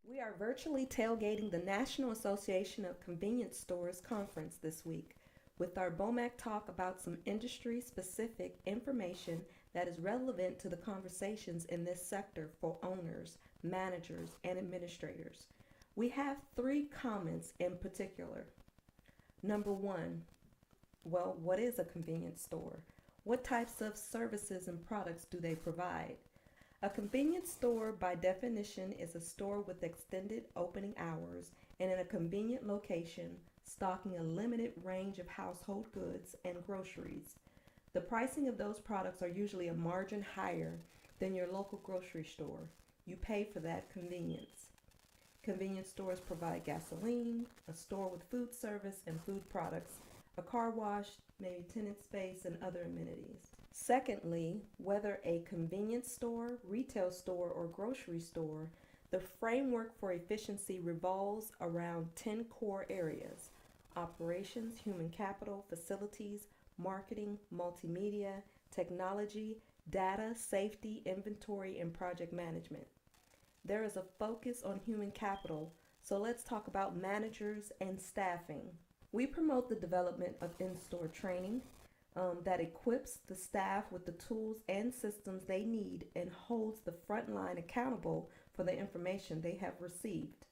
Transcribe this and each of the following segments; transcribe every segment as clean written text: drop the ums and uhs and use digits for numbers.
We are virtually tailgating the National Association of Convenience Stores conference this week with our BOMAC talk about some industry specific information that is relevant to the conversations in this sector for owners, managers, and administrators. We have three comments in particular. Number one, well, what is a convenience store? What types of services and products do they provide? A convenience store, by definition, is a store with extended opening hours and in a convenient location, stocking a limited range of household goods and groceries. The pricing of those products are usually a margin higher than your local grocery store. You pay for that convenience. Convenience stores provide gasoline, a store with food service and food products, a car wash, maybe tenant space, and other amenities. Secondly, whether a convenience store, retail store, or grocery store, the framework for efficiency revolves around 10 core areas: operations, human capital, facilities, marketing, multimedia, technology, data, safety, inventory, and project management. There is a focus on human capital, so let's talk about managers and staffing. We promote the development of in-store training that equips the staff with the tools and systems they need and holds the front line accountable for the information they have received.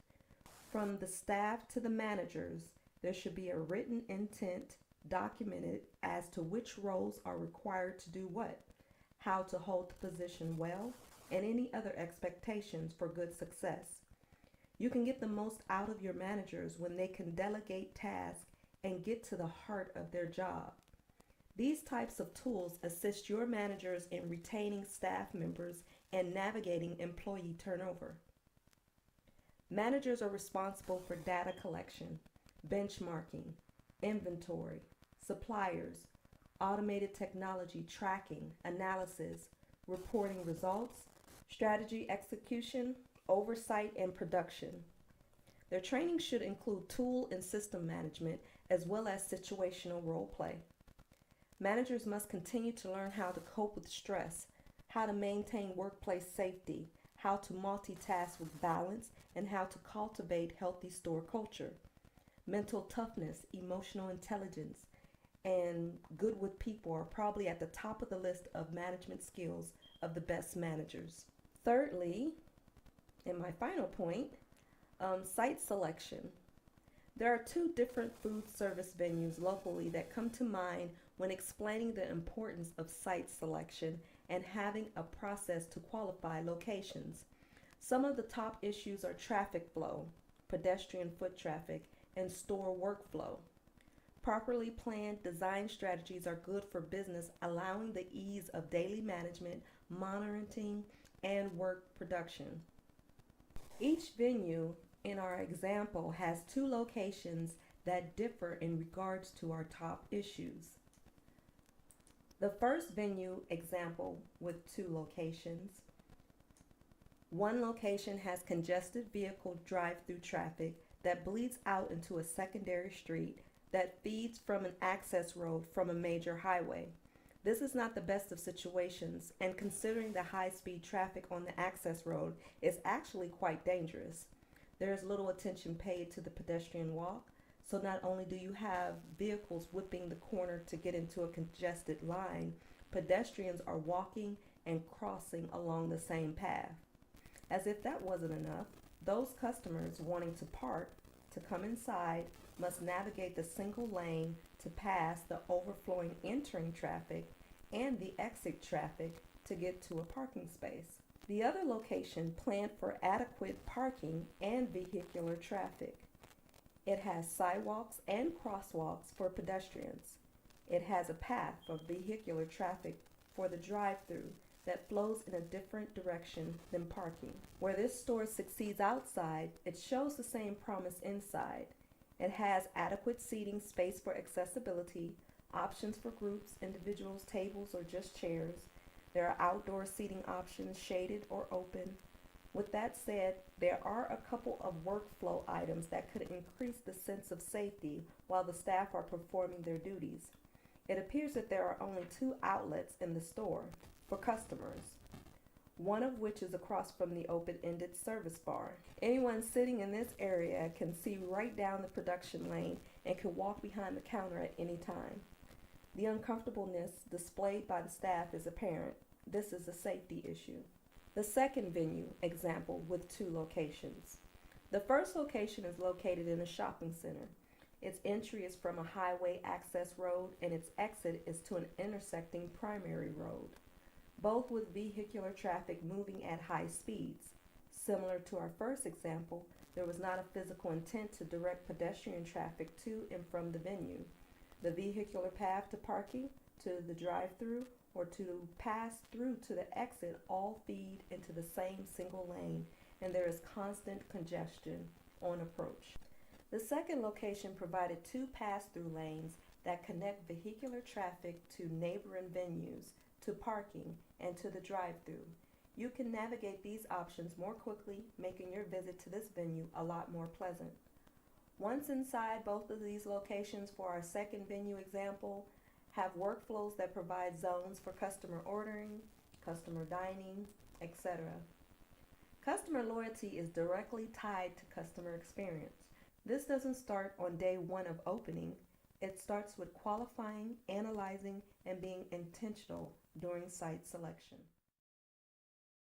From the staff to the managers, there should be a written intent documented as to which roles are required to do what, how to hold the position well, and any other expectations for good success. You can get the most out of your managers when they can delegate tasks and get to the heart of their job. These types of tools assist your managers in retaining staff members and navigating employee turnover. Managers are responsible for data collection, benchmarking, inventory, suppliers, automated technology tracking, analysis, reporting results, strategy execution, oversight, and production. Their training should include tool and system management as well as situational role play. Managers must continue to learn how to cope with stress, how to maintain workplace safety, how to multitask with balance, and how to cultivate healthy store culture. Mental toughness, emotional intelligence, and good with people are probably at the top of the list of management skills of the best managers. Thirdly, and my final point, site selection. There are two different food service venues locally that come to mind when explaining the importance of site selection and having a process to qualify locations. Some of the top issues are traffic flow, pedestrian foot traffic, and store workflow. Properly planned design strategies are good for business, allowing the ease of daily management, monitoring, and work production. Each venue in our example has two locations that differ in regards to our top issues. The first venue example with two locations. One location has congested vehicle drive-through traffic that bleeds out into a secondary street that feeds from an access road from a major highway. This is not the best of situations, and considering the high-speed traffic on the access road is actually quite dangerous. There is little attention paid to the pedestrian walk, so not only do you have vehicles whipping the corner to get into a congested line, pedestrians are walking and crossing along the same path. As if that wasn't enough, those customers wanting to park to come inside must navigate the single lane to pass the overflowing entering traffic and the exit traffic to get to a parking space. The other location planned for adequate parking and vehicular traffic. It has sidewalks and crosswalks for pedestrians. It has a path for vehicular traffic for the drive-through that flows in a different direction than parking. Where this store succeeds outside, it shows the same promise inside. It has adequate seating space for accessibility, options for groups, individuals, tables, or just chairs. There are outdoor seating options, shaded or open. With that said, there are a couple of workflow items that could increase the sense of safety while the staff are performing their duties. It appears that there are only two outlets in the store for customers. one of which is across from the open-ended service bar. Anyone sitting in this area can see right down the production lane and can walk behind the counter at any time. The uncomfortableness displayed by the staff is apparent. This is a safety issue. The second venue example with 2 locations. The first location is located in a shopping center. Its entry is from a highway access road and its exit is to an intersecting primary road, both with vehicular traffic moving at high speeds. Similar to our first example, there was not a physical intent to direct pedestrian traffic to and from the venue. The vehicular path to parking, to the drive-through, or to pass through to the exit all feed into the same single lane, and there is constant congestion on approach. The second location provided 2 pass-through lanes that connect vehicular traffic to neighboring venues, to parking, and to the drive-through. You can navigate these options more quickly, making your visit to this venue a lot more pleasant. Once inside both of these locations for our second venue example, have workflows that provide zones for customer ordering, customer dining, etc. Customer loyalty is directly tied to customer experience. This doesn't start on day 1 of opening. It starts with qualifying, analyzing, and being intentional during site selection.